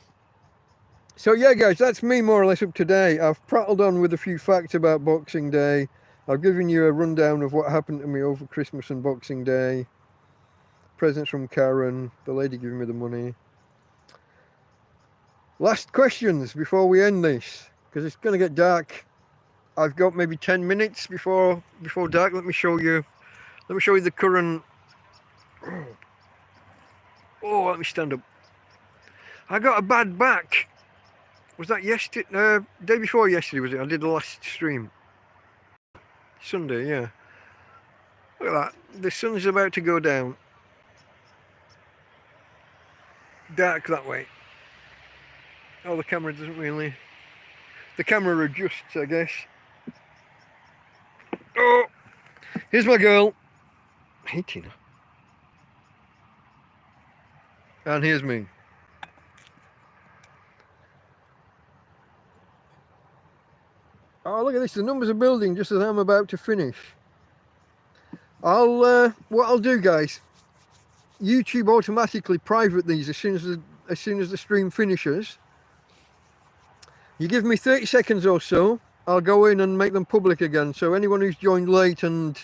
So yeah, guys, that's me more or less up to date. I've prattled on with a few facts about Boxing Day. I've given you a rundown of what happened to me over Christmas and Boxing Day. Presents from Karen, the lady giving me the money. Last questions before we end this, because it's going to get dark. I've got maybe 10 minutes before dark. Let me show you the current. Oh, let me stand up. I got a bad back. Was that yesterday? Day before yesterday, was it? I did the last stream. Sunday, yeah. Look at that. The sun's about to go down. Dark that way. Oh, the camera doesn't really. The camera adjusts, I guess. Oh, here's my girl. Hey, Tina. And here's me. Oh, look at this. The numbers are building just as I'm about to finish. What I'll do, guys, YouTube automatically private these as soon as the stream finishes. You give me 30 seconds or so, I'll go in and make them public again. So anyone who's joined late, and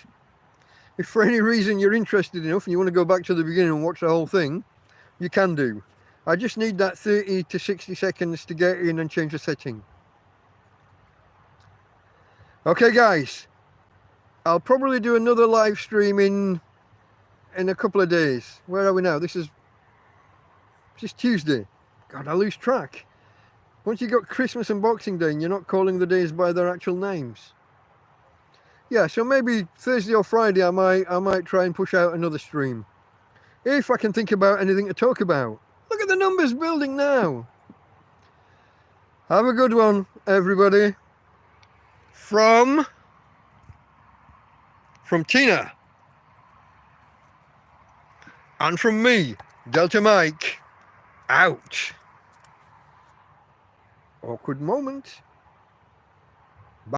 if for any reason you're interested enough and you want to go back to the beginning and watch the whole thing, you can do. I just need that 30 to 60 seconds to get in and change the setting. Okay, guys, I'll probably do another live stream in a couple of days. Where are we now? This is Tuesday. God, I lose track. Once you got Christmas and Boxing Day and you're not calling the days by their actual names. Yeah, so maybe Thursday or Friday I might try and push out another stream. If I can think about anything to talk about. Look at the numbers building now. Have a good one, everybody. From Tina. And from me, Delta Mike. Out. Awkward moment.